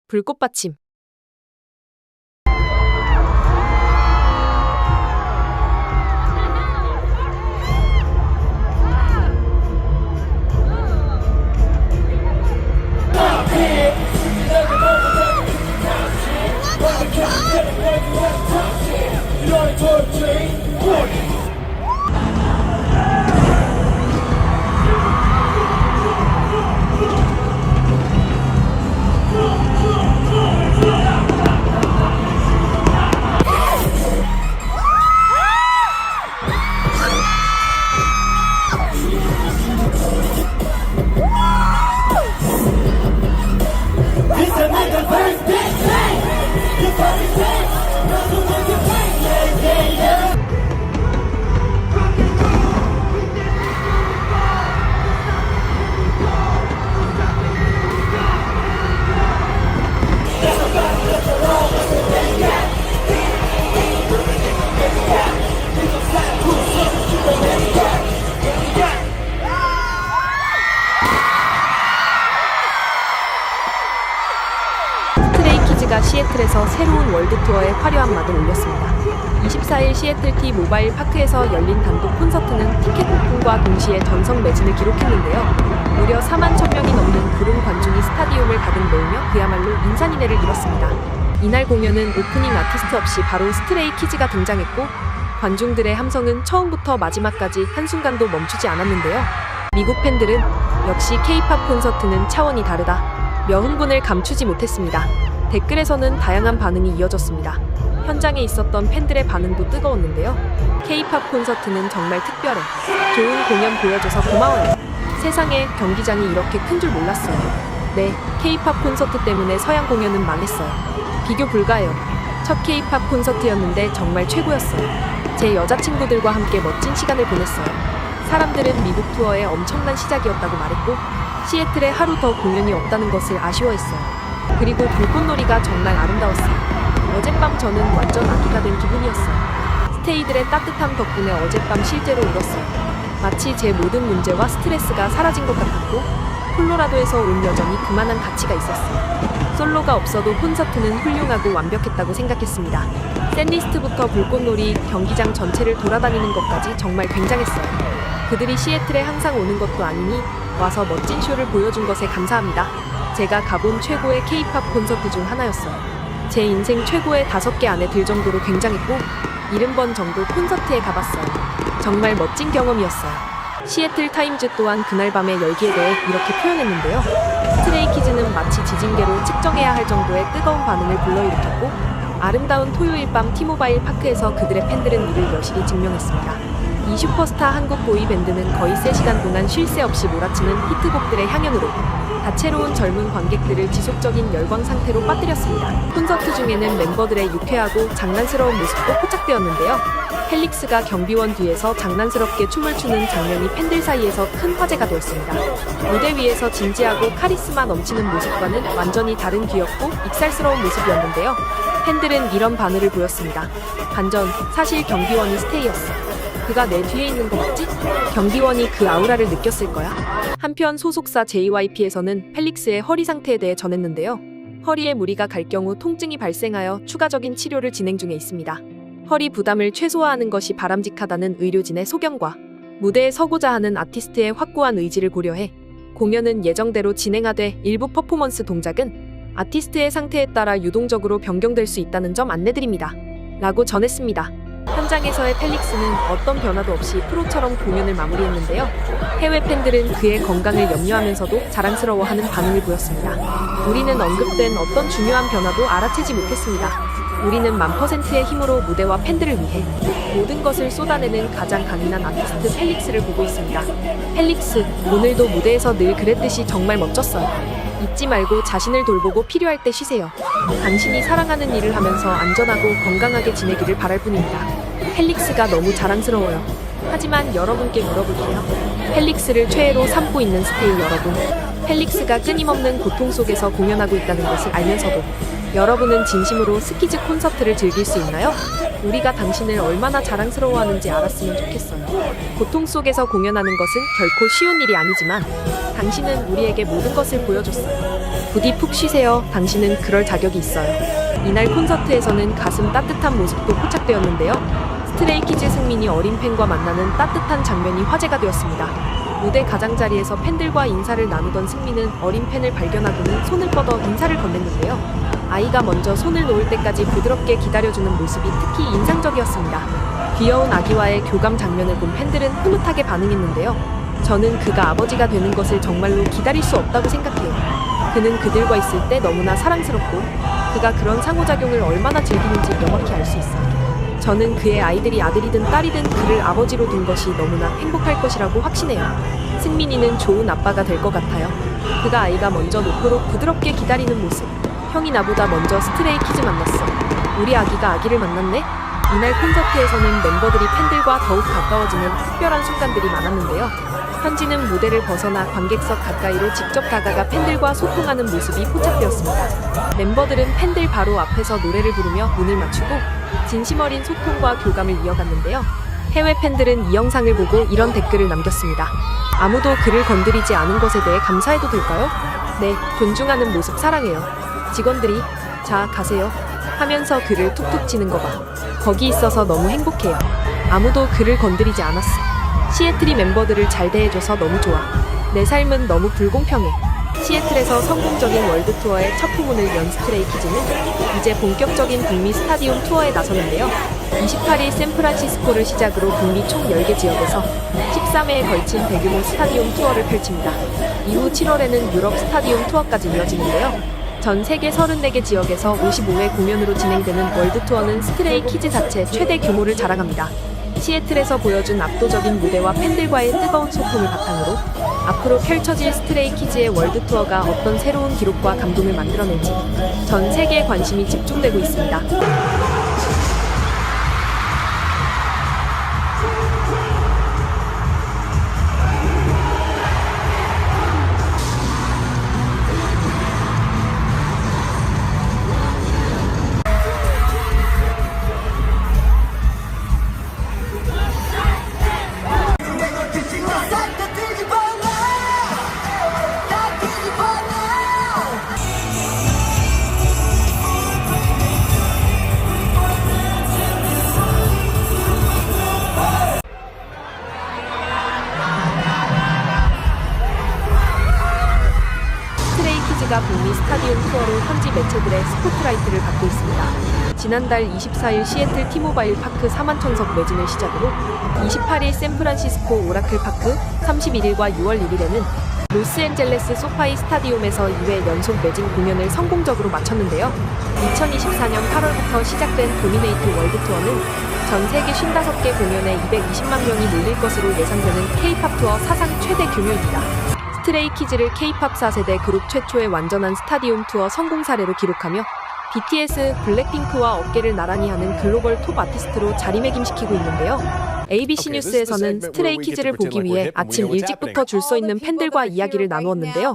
불꽃 받침. 스트레이키즈가 시애틀에서 새로운 월드 투어에 화려한 막을 올렸습니다. 24일 시애틀 T 모바일 파크에서 열린 단독 콘서트는 티켓 오픈과 동시에 전성 매진을 기록했는데요. 무려 4만 1,000명이 넘는 부른 관중이 스타디움을 가득 메우며 그야말로 인산인해를 이뤘습니다. 이날 공연은 오프닝 아티스트 없이 바로 스트레이키즈가 등장했고 관중들의 함성은 처음부터 마지막까지 한순간도 멈추지 않았는데요. 미국 팬들은 역시 K-팝 콘서트는 차원이 다르다 며 흥분을 감추지 못했습니다. 댓글에서는 다양한 반응이 이어졌습니다. 현장에 있었던 팬들의 반응도 뜨거웠는데요. K-팝 콘서트는 정말 특별해. 좋은 공연 보여줘서 고마워요. 세상에 경기장이 이렇게 큰 줄 몰랐어요. 네, K-팝 콘서트 때문에 서양 공연은 망했어요. 비교 불가해요. 첫 K-팝 콘서트였는데 정말 최고였어요. 제 여자친구들과 함께 멋진 시간을 보냈어요. 사람들은 미국 투어의 엄청난 시작이었다고 말했고 시애틀에 하루 더 공연이 없다는 것을 아쉬워했어요. 그리고 불꽃놀이가 정말 아름다웠어요. 어젯밤 저는 완전 아기가 된 기분이었어요. 스테이들의 따뜻함 덕분에 어젯밤 실제로 울었어요. 마치 제 모든 문제와 스트레스가 사라진 것 같았고 콜로라도에서 온 여정이 그만한 가치가 있었어요. 솔로가 없어도 콘서트는 훌륭하고 완벽했다고 생각했습니다. 샌리스트부터 불꽃놀이, 경기장 전체를 돌아다니는 것까지 정말 굉장했어요. 그들이 시애틀에 항상 오는 것도 아니니 와서 멋진 쇼를 보여준 것에 감사합니다. 제가 가본 최고의 K-팝 콘서트 중 하나였어요. 제 인생 최고의 5개 안에 들 정도로 굉장했고 70번 정도 콘서트에 가봤어요. 정말 멋진 경험이었어요. 시애틀 타임즈 또한 그날 밤의 열기에 대해 이렇게 표현했는데요. 스트레이키즈는 마치 지진계로 측정해야 할 정도의 뜨거운 반응을 불러일으켰고 아름다운 토요일 밤 T모바일 파크에서 그들의 팬들은 이를 여실히 증명했습니다. 이 슈퍼스타 한국 보이밴드는 거의 3시간 동안 쉴 새 없이 몰아치는 히트곡들의 향연으로 다채로운 젊은 관객들을 지속적인 열광 상태로 빠뜨렸습니다. 콘서트 중에는 멤버들의 유쾌하고 장난스러운 모습도 포착되었는데요. 펠릭스가 경비원 뒤에서 장난스럽게 춤을 추는 장면이 팬들 사이에서 큰 화제가 되었습니다. 무대 위에서 진지하고 카리스마 넘치는 모습과는 완전히 다른 귀엽고 익살스러운 모습이었는데요. 팬들은 이런 반응을 보였습니다. 반전, 사실 경비원이 스테이였어. 그가 내 뒤에 있는 거 맞지? 경비원이 그 아우라를 느꼈을 거야. 한편 소속사 JYP에서는 펠릭스의 허리 상태에 대해 전했는데요. 허리에 무리가 갈 경우 통증이 발생하여 추가적인 치료를 진행 중에 있습니다. 허리 부담을 최소화하는 것이 바람직하다는 의료진의 소견과 무대에 서고자 하는 아티스트의 확고한 의지를 고려해 공연은 예정대로 진행하되 일부 퍼포먼스 동작은 아티스트의 상태에 따라 유동적으로 변경될 수 있다는 점 안내드립니다. 라고 전했습니다. 현장에서의 펠릭스는 어떤 변화도 없이 프로처럼 공연을 마무리했는데요. 해외 팬들은 그의 건강을 염려하면서도 자랑스러워하는 반응을 보였습니다. 우리는 언급된 어떤 중요한 변화도 알아채지 못했습니다. 우리는 1000%의 힘으로 무대와 팬들을 위해 모든 것을 쏟아내는 가장 강인한 아티스트 펠릭스를 보고 있습니다. 펠릭스, 오늘도 무대에서 늘 그랬듯이 정말 멋졌어요. 잊지 말고 자신을 돌보고 필요할 때 쉬세요. 당신이 사랑하는 일을 하면서 안전하고 건강하게 지내기를 바랄 뿐입니다. 펠릭스가 너무 자랑스러워요. 하지만 여러분께 물어볼게요. 펠릭스를 최애로 삼고 있는 스테이 여러분. 펠릭스가 끊임없는 고통 속에서 공연하고 있다는 것을 알면서도 여러분은 진심으로 스키즈 콘서트를 즐길 수 있나요? 우리가 당신을 얼마나 자랑스러워하는지 알았으면 좋겠어요. 고통 속에서 공연하는 것은 결코 쉬운 일이 아니지만 당신은 우리에게 모든 것을 보여줬어요. 부디 푹 쉬세요. 당신은 그럴 자격이 있어요. 이날 콘서트에서는 가슴 따뜻한 모습도 포착되었는데요. 스트레이키즈 승민이 어린 팬과 만나는 따뜻한 장면이 화제가 되었습니다. 무대 가장자리에서 팬들과 인사를 나누던 승민은 어린 팬을 발견하고는 손을 뻗어 인사를 건넸는데요. 아이가 먼저 손을 놓을 때까지 부드럽게 기다려주는 모습이 특히 인상적이었습니다. 귀여운 아기와의 교감 장면을 본 팬들은 흐뭇하게 반응했는데요. 저는 그가 아버지가 되는 것을 정말로 기다릴 수 없다고 생각해요. 그는 그들과 있을 때 너무나 사랑스럽고 그가 그런 상호작용을 얼마나 즐기는지 명확히 알 수 있어요. 저는 그의 아이들이 아들이든 딸이든 그를 아버지로 둔 것이 너무나 행복할 것이라고 확신해요. 승민이는 좋은 아빠가 될 것 같아요. 그가 아이가 먼저 놓도록 부드럽게 기다리는 모습. 형이 나보다 먼저 스트레이키즈 만났어. 우리 아기가 아기를 만났네? 이날 콘서트에서는 멤버들이 팬들과 더욱 가까워지는 특별한 순간들이 많았는데요. 현지는 무대를 벗어나 관객석 가까이로 직접 다가가 팬들과 소통하는 모습이 포착되었습니다. 멤버들은 팬들 바로 앞에서 노래를 부르며 눈을 맞추고 진심 어린 소통과 교감을 이어갔는데요. 해외 팬들은 이 영상을 보고 이런 댓글을 남겼습니다. 아무도 그를 건드리지 않은 것에 대해 감사해도 될까요? 네, 존중하는 모습 사랑해요. 직원들이 자, 가세요 하면서 그를 툭툭 치는 거 봐. 거기 있어서 너무 행복해요. 아무도 그를 건드리지 않았어. 시애틀이 멤버들을 잘 대해줘서 너무 좋아. 내 삶은 너무 불공평해. 시애틀에서 성공적인 월드 투어의 첫 포문을 연 스트레이키즈는 이제 본격적인 북미 스타디움 투어에 나서는데요. 28일 샌프란시스코를 시작으로 북미 총 10개 지역에서 13회에 걸친 대규모 스타디움 투어를 펼칩니다. 이후 7월에는 유럽 스타디움 투어까지 이어지는데요. 전 세계 34개 지역에서 55회 공연으로 진행되는 월드 투어는 스트레이키즈 자체 최대 규모를 자랑합니다. 시애틀에서 보여준 압도적인 무대와 팬들과의 뜨거운 소통을 바탕으로 앞으로 펼쳐질 스트레이키즈의 월드 투어가 어떤 새로운 기록과 감동을 만들어낼지 전 세계의 관심이 집중되고 있습니다. 스트레이키즈가 북미 스타디움 투어로 현지 매체들의 스포트라이트를 받고 있습니다. 지난달 24일 시애틀 티모바일 파크 4만천석 매진을 시작으로 28일 샌프란시스코 오라클 파크, 31일과 6월 1일에는 로스앤젤레스 소파이 스타디움에서 2회 연속 매진 공연을 성공적으로 마쳤는데요. 2024년 8월부터 시작된 도미네이트 월드 투어는 전 세계 55개 공연에 220만 명이 몰릴 것으로 예상되는 K-팝 투어 사상 최대 규모입니다. 스트레이키즈를 K-팝 4세대 그룹 최초의 완전한 스타디움 투어 성공 사례로 기록하며 BTS, 블랙핑크와 어깨를 나란히 하는 글로벌 톱 아티스트로 자리매김시키고 있는데요. ABC 뉴스에서는 스트레이키즈를 보기 위해 아침 일찍부터 줄 서 있는 팬들과 이야기를 나누었는데요.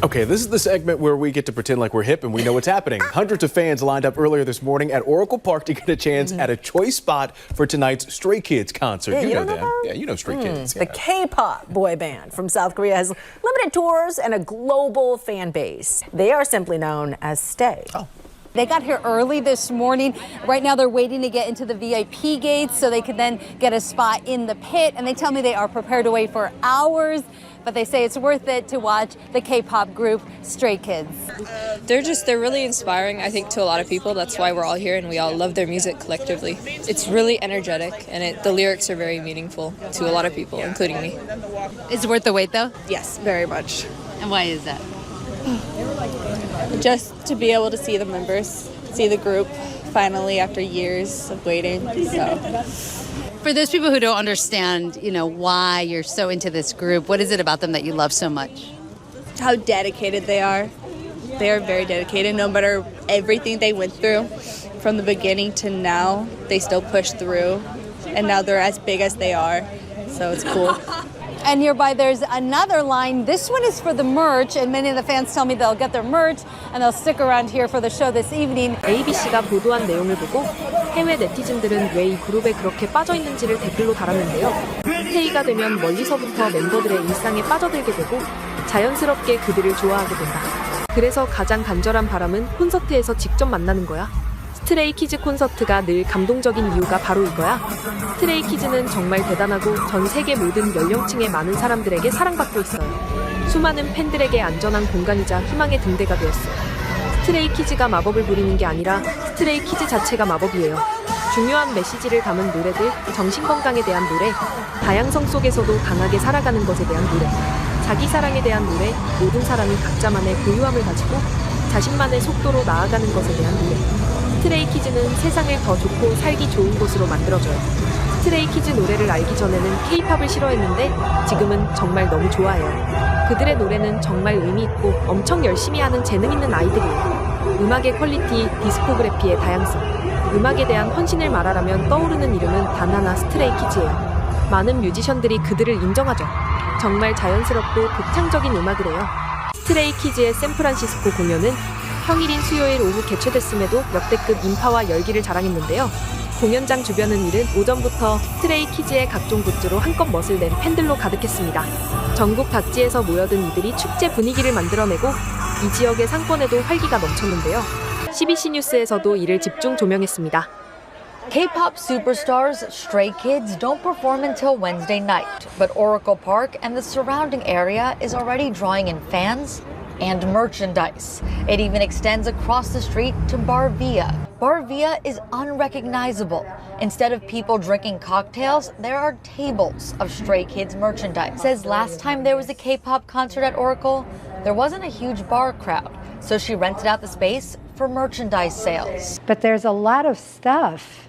Okay, this is the segment where we get to pretend like we're hip and we know what's happening. Hundreds of fans lined up earlier this morning at Oracle Park to get a chance at a choice spot for tonight's Stray Kids concert. Yeah, you know you know them. them? Yeah, you know Stray Kids. The K-pop boy band from South Korea has limited tours and a global fan base. They are simply known as Stay. They got here early this morning. Right now they're waiting to get into the VIP gates so they can then get a spot in the pit. And they tell me they are prepared to wait for hours, but they say it's worth it to watch the K-pop group Stray Kids. They're really inspiring, I think, to a lot of people. That's why we're all here and we all love their music collectively. It's really energetic and the lyrics are very meaningful to a lot of people, including me. Is it worth the wait, though? Yes, very much. And why is that? Just to be able to see the members, see the group finally after years of waiting. So For those people who don't understand, why you're so into this group, what is it about them that you love so much? how dedicated they are. They are very dedicated. No matter everything they went through from the beginning to now, they still push through. And now they're as big as they are. So it's cool. And nearby there's another line. This one is for the merch, and many of the fans tell me they'll get their merch and they'll stick around here for the show this evening. ABC가 보도한 내용을 보고 해외 네티즌들은 왜 이 그룹에 그렇게 빠져있는지를 댓글로 달았는데요. 스테이가 되면 멀리서부터 멤버들의 일상에 빠져들게 되고 자연스럽게 그들을 좋아하게 된다. 그래서 가장 간절한 바람은 콘서트에서 직접 만나는 거야. 스트레이키즈 콘서트가 늘 감동적인 이유가 바로 이거야. 스트레이키즈는 정말 대단하고 전 세계 모든 연령층의 많은 사람들에게 사랑받고 있어요. 수많은 팬들에게 안전한 공간이자 희망의 등대가 되었어. 스트레이키즈가 마법을 부리는 게 아니라 스트레이키즈 자체가 마법이에요. 중요한 메시지를 담은 노래들, 정신건강에 대한 노래, 다양성 속에서도 강하게 살아가는 것에 대한 노래, 자기 사랑에 대한 노래, 모든 사람이 각자만의 고유함을 가지고 자신만의 속도로 나아가는 것에 대한 노래. 스트레이키즈는 세상을 더 좋고 살기 좋은 곳으로 만들어줘요. 스트레이키즈 노래를 알기 전에는 K-팝을 싫어했는데 지금은 정말 너무 좋아해요. 그들의 노래는 정말 의미 있고 엄청 열심히 하는 재능 있는 아이들이에요. 음악의 퀄리티, 디스코그래피의 다양성, 음악에 대한 헌신을 말하라면 떠오르는 이름은 단 하나, 스트레이키즈예요. 많은 뮤지션들이 그들을 인정하죠. 정말 자연스럽고 독창적인 음악을 해요. 스트레이키즈의 샌프란시스코 공연은 평일인 수요일 오후 개최됐음에도 역대급 인파와 열기를 자랑했는데요. 공연장 주변은 이른 오전부터 스트레이키즈의 각종 굿즈로 한껏 멋을 낸 팬들로 가득했습니다. 전국 각지에서 모여든 이들이 축제 분위기를 만들어내고 이 지역의 상권에도 활기가 넘쳤는데요. CBC 뉴스에서도 이를 집중 조명했습니다. K-pop superstars Stray Kids don't perform until Wednesday night, but Oracle Park and the surrounding area is already drawing in fans and merchandise. It even extends across the street to Bar Via. Bar Via is unrecognizable. Instead of people drinking cocktails, there are tables of Stray Kids merchandise. Says last time there was a K-pop concert at Oracle, there wasn't a huge bar crowd, so she rented out the space for merchandise sales. But there's a lot of stuff.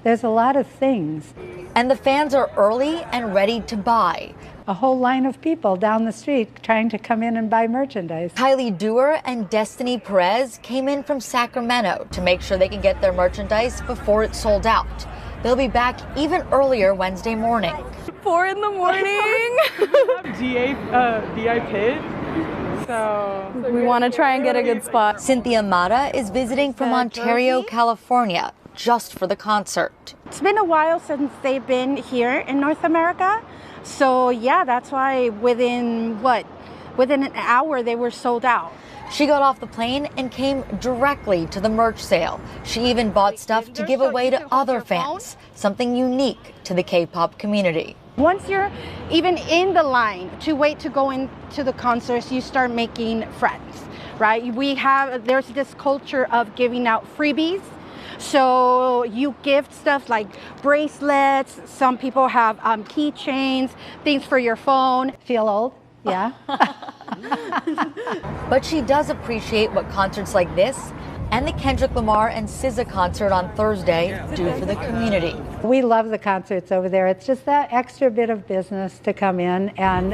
There's a lot of things. And the fans are early and ready to buy. A whole line of people down the street trying to come in and buy merchandise. Kylie Dewar and Destiny Perez came in from Sacramento to make sure they can get their merchandise before it sold out. They'll be back even earlier Wednesday morning. 4 in the morning. VI pit. So We want to try and get a good spot. Cynthia Mata is visiting from Ontario, California, just for the concert. It's been a while since they've been here in North America. So yeah, that's why within an hour they were sold out. She got off the plane and came directly to the merch sale. She even bought stuff to give away to other fans, something unique to the K-pop community. Once you're even in the line to wait to go into the concerts, you start making friends, right? There's this culture of giving out freebies. So you gift stuff like bracelets. Some people have keychains, things for your phone. Feel old? Yeah. But she does appreciate what concerts like this and the Kendrick Lamar and SZA concert on Thursday do for the community. We love the concerts over there. It's just that extra bit of business to come in, and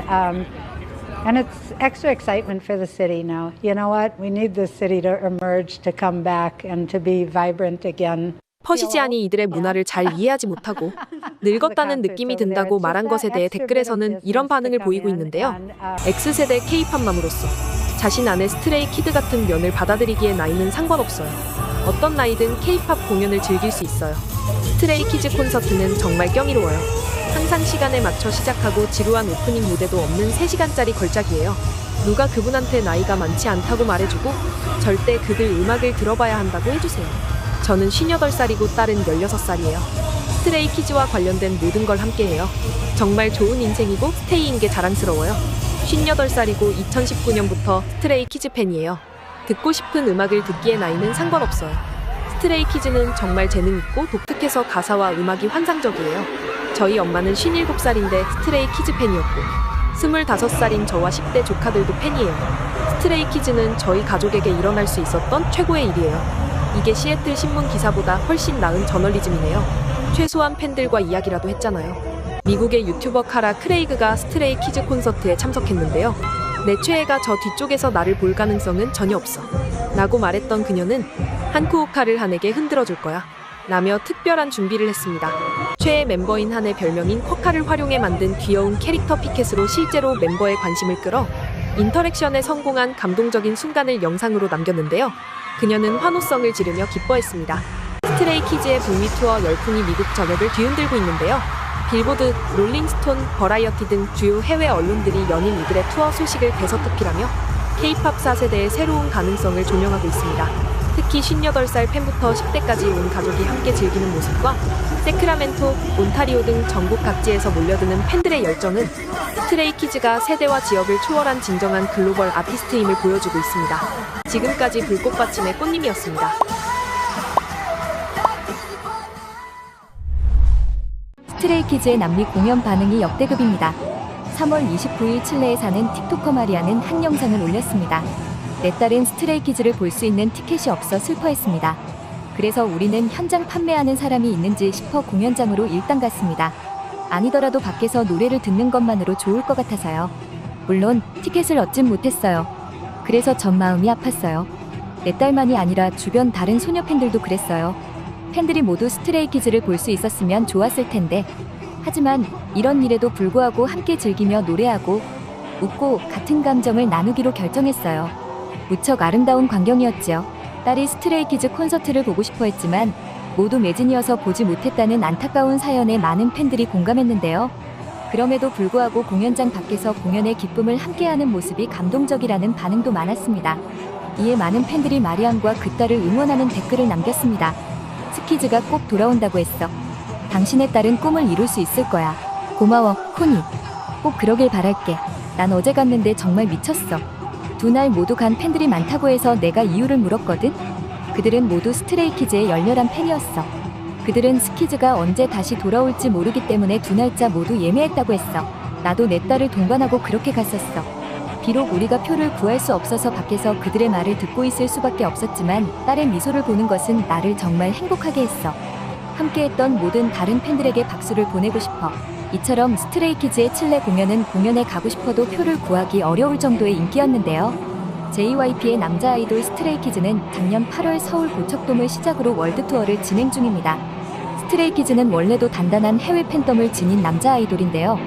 it's extra excitement for the city now. You know what? We need this city to emerge, to come back, and to be vibrant again. 퍼시지안이 이들의 문화를 잘 이해하지 못하고 늙었다는 느낌이 든다고 말한 것에 대해 댓글에서는 이런 반응을 보이고 있는데요. X세대 K-팝맘으로서 자신 안에 스트레이 키드 같은 면을 받아들이기에 나이는 상관없어요. 어떤 나이든 K-팝 공연을 즐길 수 있어요. 스트레이 키즈 콘서트는 정말 경이로워요. 항상 시간에 맞춰 시작하고 지루한 오프닝 무대도 없는 3시간짜리 걸작이에요. 누가 그분한테 나이가 많지 않다고 말해주고 절대 그들 음악을 들어봐야 한다고 해주세요. 저는 58살이고 딸은 16살이에요. 스트레이 키즈와 관련된 모든 걸 함께해요. 정말 좋은 인생이고 스테이인 게 자랑스러워요. 58살이고 2019년부터 스트레이 키즈 팬이에요. 듣고 싶은 음악을 듣기에 나이는 상관없어요. 스트레이 키즈는 정말 재능 있고 독특해서 가사와 음악이 환상적이에요. 저희 엄마는 57살인데 스트레이 키즈 팬이었고 25살인 저와 10대 조카들도 팬이에요. 스트레이 키즈는 저희 가족에게 일어날 수 있었던 최고의 일이에요. 이게 시애틀 신문 기사보다 훨씬 나은 저널리즘이네요. 최소한 팬들과 이야기라도 했잖아요. 미국의 유튜버 카라 크레이그가 스트레이 키즈 콘서트에 참석했는데요. 내 최애가 저 뒤쪽에서 나를 볼 가능성은 전혀 없어 라고 말했던 그녀는 한쿠오카를 한에게 흔들어줄 거야 라며 특별한 준비를 했습니다. 최애 멤버인 한의 별명인 쿼카를 활용해 만든 귀여운 캐릭터 피켓으로 실제로 멤버의 관심을 끌어 인터랙션에 성공한 감동적인 순간을 영상으로 남겼는데요. 그녀는 환호성을 지르며 기뻐했습니다. 스트레이 키즈의 북미 투어 열풍이 미국 전역을 뒤흔들고 있는데요. 빌보드, 롤링스톤, 버라이어티 등 주요 해외 언론들이 연일 이들의 투어 소식을 대서특필하며 K-팝 4세대의 새로운 가능성을 조명하고 있습니다. 특히 58살 팬부터 10대까지 온 가족이 함께 즐기는 모습과 세크라멘토, 온타리오 등 전국 각지에서 몰려드는 팬들의 열정은 스트레이키즈가 세대와 지역을 초월한 진정한 글로벌 아티스트임을 보여주고 있습니다. 지금까지 불꽃받침의 꽃님이었습니다. 스트레이키즈의 남미 공연 반응이 역대급입니다. 3월 29일 칠레에 사는 틱토커 마리아는 한 영상을 올렸습니다. 내 딸은 스트레이키즈를 볼 수 있는 티켓이 없어 슬퍼했습니다. 그래서 우리는 현장 판매하는 사람이 있는지 싶어 공연장으로 일단 갔습니다. 아니더라도 밖에서 노래를 듣는 것만으로 좋을 것 같아서요. 물론 티켓을 얻진 못했어요. 그래서 전 마음이 아팠어요. 내 딸만이 아니라 주변 다른 소녀 팬들도 그랬어요. 팬들이 모두 스트레이키즈를 볼 수 있었으면 좋았을 텐데. 하지만 이런 일에도 불구하고 함께 즐기며 노래하고 웃고 같은 감정을 나누기로 결정했어요. 무척 아름다운 광경이었지요. 딸이 스트레이키즈 콘서트를 보고 싶어 했지만 모두 매진이어서 보지 못했다는 안타까운 사연에 많은 팬들이 공감했는데요. 그럼에도 불구하고 공연장 밖에서 공연의 기쁨을 함께하는 모습이 감동적이라는 반응도 많았습니다. 이에 많은 팬들이 마리안과 그 딸을 응원하는 댓글을 남겼습니다. 스키즈가 꼭 돌아온다고 했어. 당신의 딸은 꿈을 이룰 수 있을 거야. 고마워, 코니. 꼭 그러길 바랄게. 난 어제 갔는데 정말 미쳤어. 두 날 모두 간 팬들이 많다고 해서 내가 이유를 물었거든? 그들은 모두 스트레이키즈의 열렬한 팬이었어. 그들은 스키즈가 언제 다시 돌아올지 모르기 때문에 두 날짜 모두 예매했다고 했어. 나도 내 딸을 동반하고 그렇게 갔었어. 비록 우리가 표를 구할 수 없어서 밖에서 그들의 말을 듣고 있을 수밖에 없었지만 딸의 미소를 보는 것은 나를 정말 행복하게 했어. 함께했던 모든 다른 팬들에게 박수를 보내고 싶어. 이처럼 스트레이키즈의 칠레 공연은 공연에 가고 싶어도 표를 구하기 어려울 정도의 인기였는데요. JYP의 남자 아이돌 스트레이키즈는 작년 8월 서울 고척돔을 시작으로 월드 투어를 진행 중입니다. 스트레이키즈는 원래도 단단한 해외 팬덤을 지닌 남자 아이돌인데요.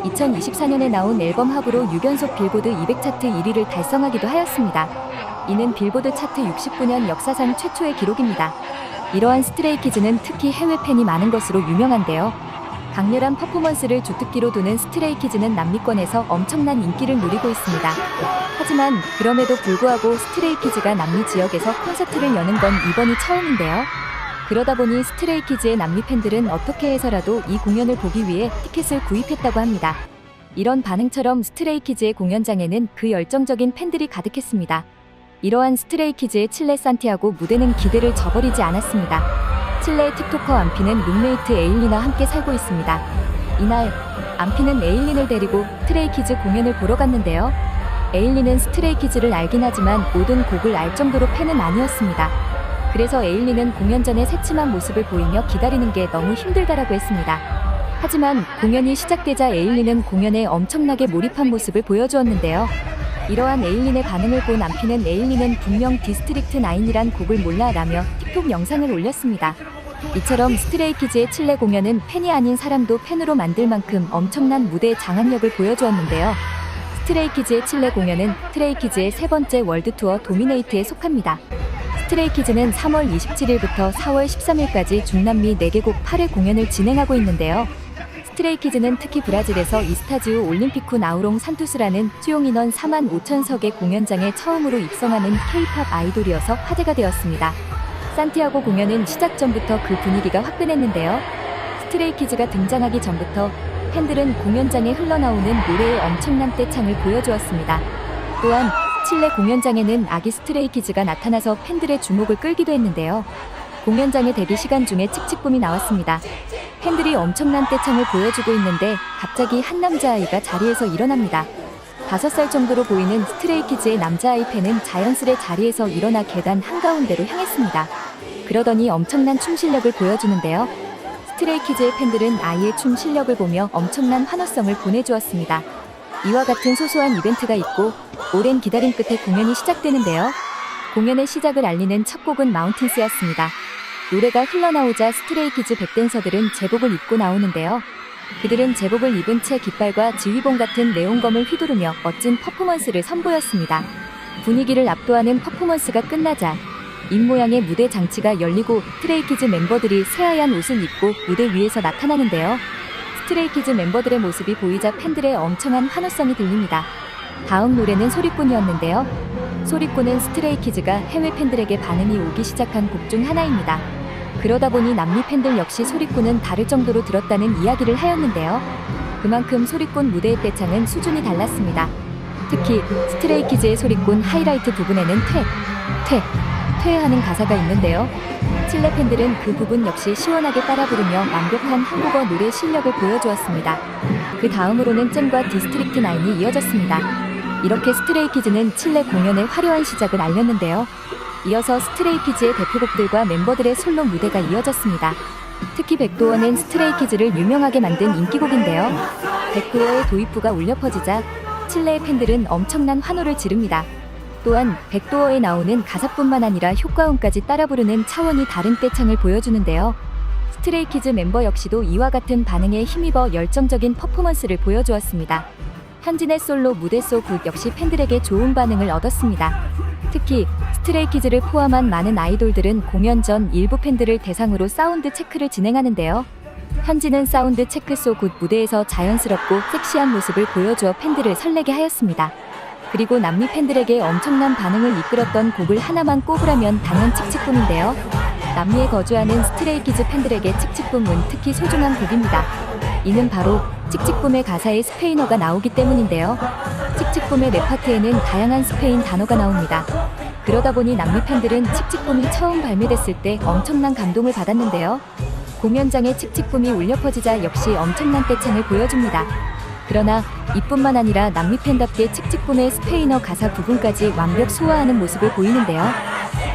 2024년에 나온 앨범 합으로 6연속 빌보드 200 차트 1위를 달성하기도 하였습니다. 이는 빌보드 차트 69년 역사상 최초의 기록입니다. 이러한 스트레이키즈는 특히 해외 팬이 많은 것으로 유명한데요. 강렬한 퍼포먼스를 주특기로 두는 스트레이키즈는 남미권에서 엄청난 인기를 누리고 있습니다. 하지만 그럼에도 불구하고 스트레이키즈가 남미 지역에서 콘서트를 여는 건 이번이 처음인데요. 그러다 보니 스트레이키즈의 남미 팬들은 어떻게 해서라도 이 공연을 보기 위해 티켓을 구입했다고 합니다. 이런 반응처럼 스트레이키즈의 공연장에는 그 열정적인 팬들이 가득했습니다. 이러한 스트레이키즈의 칠레 산티아고 무대는 기대를 저버리지 않았습니다. 칠레의 틱토커 안피는 룸메이트 에일린과 함께 살고 있습니다. 이날 안피는 에일린을 데리고 스트레이키즈 공연을 보러 갔는데요. 에일린은 스트레이키즈를 알긴 하지만 모든 곡을 알 정도로 팬은 아니었습니다. 그래서 에일린은 공연 전에 새침한 모습을 보이며 기다리는 게 너무 힘들다라고 했습니다. 하지만 공연이 시작되자 에일린은 공연에 엄청나게 몰입한 모습을 보여주었는데요. 이러한 에일린의 반응을 본 안피는 에일린은 분명 디스트릭트 9이란 곡을 몰라 라며 틱톡 영상을 올렸습니다. 이처럼 스트레이키즈의 칠레 공연은 팬이 아닌 사람도 팬으로 만들 만큼 엄청난 무대 장악력을 보여주었는데요. 스트레이키즈의 칠레 공연은 스트레이키즈의 세 번째 월드 투어 도미네이트에 속합니다. 스트레이키즈는 3월 27일부터 4월 13일까지 중남미 4개국 8회 공연을 진행하고 있는데요. 스트레이키즈는 특히 브라질에서 이스타지오 올림피쿠 나우롱 산투스라는 수용 인원 45,000석의 공연장에 처음으로 입성하는 K-팝 아이돌이어서 화제가 되었습니다. 산티아고 공연은 시작 전부터 그 분위기가 화끈했는데요. 스트레이키즈가 등장하기 전부터 팬들은 공연장에 흘러나오는 노래의 엄청난 떼창을 보여주었습니다. 또한 칠레 공연장에는 아기 스트레이키즈가 나타나서 팬들의 주목을 끌기도 했는데요. 공연장의 대기 시간 중에 칙칙붐이 나왔습니다. 팬들이 엄청난 떼창을 보여주고 있는데 갑자기 한 남자아이가 자리에서 일어납니다. 5살 정도로 보이는 스트레이키즈의 남자아이 팬은 자연스레 자리에서 일어나 계단 한가운데로 향했습니다. 그러더니 엄청난 춤 실력을 보여주는데요. 스트레이키즈의 팬들은 아이의 춤 실력을 보며 엄청난 환호성을 보내주었습니다. 이와 같은 소소한 이벤트가 있고 오랜 기다림 끝에 공연이 시작되는데요. 공연의 시작을 알리는 첫 곡은 마운틴스였습니다. 노래가 흘러나오자 스트레이키즈 백댄서들은 제복을 입고 나오는데요. 그들은 제복을 입은 채 깃발과 지휘봉 같은 네온검을 휘두르며 멋진 퍼포먼스를 선보였습니다. 분위기를 압도하는 퍼포먼스가 끝나자 입모양의 무대 장치가 열리고 스트레이키즈 멤버들이 새하얀 옷을 입고 무대 위에서 나타나는데요. 스트레이키즈 멤버들의 모습이 보이자 팬들의 엄청난 환호성이 들립니다. 다음 노래는 소리꾼이었는데요. 소리꾼은 스트레이키즈가 해외 팬들에게 반응이 오기 시작한 곡 중 하나입니다. 그러다 보니 남미 팬들 역시 소리꾼은 다를 정도로 들었다는 이야기를 하였는데요. 그만큼 소리꾼 무대의 떼창은 수준이 달랐습니다. 특히 스트레이키즈의 소리꾼 하이라이트 부분에는 퇴하는 가사가 있는데요. 칠레 팬들은 그 부분 역시 시원하게 따라 부르며 완벽한 한국어 노래 실력을 보여주었습니다. 그 다음으로는 잼과 디스트릭트 9이 이어졌습니다. 이렇게 스트레이키즈는 칠레 공연의 화려한 시작을 알렸는데요. 이어서 스트레이키즈의 대표곡들과 멤버들의 솔로 무대가 이어졌습니다. 특히 백도어는 스트레이키즈를 유명하게 만든 인기곡인데요. 백도어의 도입부가 울려 퍼지자 칠레의 팬들은 엄청난 환호를 지릅니다. 또한 백도어에 나오는 가사뿐만 아니라 효과음까지 따라 부르는 차원이 다른 떼창을 보여주는데요. 스트레이키즈 멤버 역시도 이와 같은 반응에 힘입어 열정적인 퍼포먼스를 보여주었습니다. 현진의 솔로 무대 소 굿 역시 팬들에게 좋은 반응을 얻었습니다. 특히 스트레이키즈를 포함한 많은 아이돌들은 공연 전 일부 팬들을 대상으로 사운드 체크를 진행하는데요. 현진은 사운드 체크 소 굿 무대에서 자연스럽고 섹시한 모습을 보여주어 팬들을 설레게 하였습니다. 그리고 남미 팬들에게 엄청난 반응을 이끌었던 곡을 하나만 꼽으라면 단연 칙칙붐인데요. 남미에 거주하는 스트레이키즈 팬들에게 칙칙붐은 특히 소중한 곡입니다. 이는 바로 칙칙붐의 가사에 스페인어가 나오기 때문인데요. 칙칙붐의 랩 파트에는 다양한 스페인 단어가 나옵니다. 그러다 보니 남미 팬들은 칙칙붐이 처음 발매됐을 때 엄청난 감동을 받았는데요. 공연장에 칙칙붐이 울려 퍼지자 역시 엄청난 떼창을 보여줍니다. 그러나 이뿐만 아니라 남미 팬답게 칙칙붐의 스페인어 가사 부분까지 완벽 소화하는 모습을 보이는데요.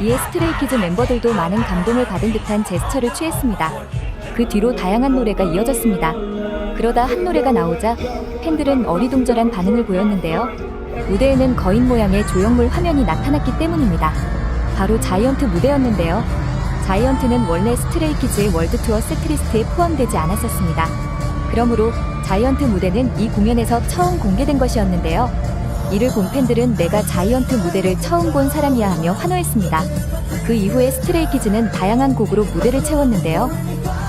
이에 스트레이키즈 멤버들도 많은 감동을 받은 듯한 제스처를 취했습니다. 그 뒤로 다양한 노래가 이어졌습니다. 그러다 한 노래가 나오자 팬들은 어리둥절한 반응을 보였는데요. 무대에는 거인 모양의 조형물 화면이 나타났기 때문입니다. 바로 자이언트 무대였는데요. 자이언트는 원래 스트레이키즈의 월드 투어 세트리스트에 포함되지 않았었습니다. 그러므로 자이언트 무대는 이 공연에서 처음 공개된 것이었는데요. 이를 본 팬들은 내가 자이언트 무대를 처음 본 사람이야 하며 환호했습니다. 그 이후에 스트레이키즈는 다양한 곡으로 무대를 채웠는데요.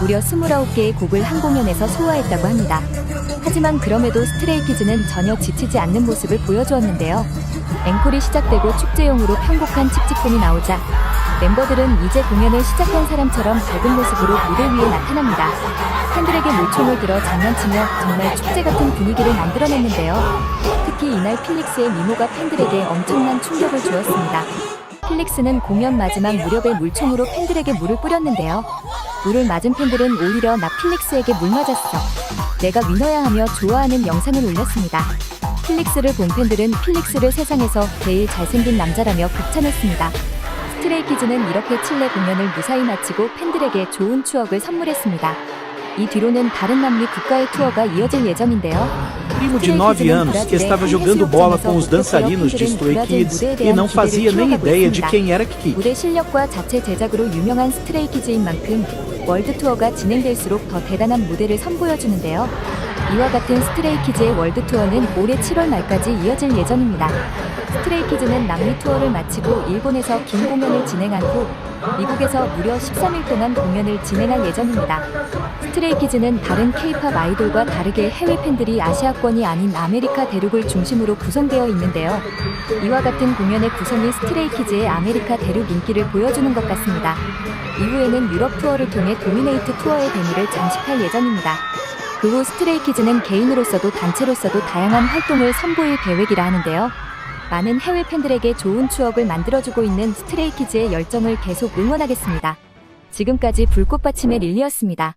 무려 29개의 곡을 한 공연에서 소화했다고 합니다. 하지만 그럼에도 스트레이키즈는 전혀 지치지 않는 모습을 보여주었는데요. 앵콜이 시작되고 축제용으로 편곡한 칙칙붐이 나오자 멤버들은 이제 공연을 시작한 사람처럼 밝은 모습으로 무대 위에 나타납니다. 팬들에게 물총을 들어 장난치며 정말 축제 같은 분위기를 만들어냈는데요. 특히 이날 필릭스의 미모가 팬들에게 엄청난 충격을 주었습니다. 필릭스는 공연 마지막 무렵에 물총으로 팬들에게 물을 뿌렸는데요. 물을 맞은 팬들은 오히려 나 필릭스에게 물 맞았어, 내가 위너야 하며 좋아하는 영상을 올렸습니다. 필릭스를 본 팬들은 필릭스를 세상에서 제일 잘생긴 남자라며 극찬했습니다. 스트레이키즈는 이렇게 칠레 공연을 무사히 마치고 팬들에게 좋은 추억을 선물했습니다. 이 뒤로는 다른 남미 국가의 투어가 이어질 예정인데요. Primo de 9 anos que estava jogando bola com os dançarinos de Stray Kids e não fazia nem ideia de quem era Kiki. 무대 실력과 자체 제작으로 유명한 스트레이키즈인 만큼 월드 투어가 진행될수록 더 대단한 무대를 선보여주는데요. 이와 같은 스트레이키즈의 월드 투어는 올해 7월 말까지 이어질 예정입니다. 스트레이키즈는 남미 투어를 마치고 일본에서 긴 공연을 진행한 후 미국에서 무려 13일 동안 공연을 진행할 예정입니다. 스트레이키즈는 다른 K-팝 아이돌과 다르게 해외 팬들이 아시아권이 아닌 아메리카 대륙을 중심으로 구성되어 있는데요. 이와 같은 공연의 구성이 스트레이키즈의 아메리카 대륙 인기를 보여주는 것 같습니다. 이후에는 유럽 투어를 통해 도미네이트 투어의 대미를 장식할 예정입니다. 그 후 스트레이키즈는 개인으로서도 단체로서도 다양한 활동을 선보일 계획이라 하는데요. 많은 해외 팬들에게 좋은 추억을 만들어주고 있는 스트레이키즈의 열정을 계속 응원하겠습니다. 지금까지 불꽃받침의 릴리였습니다.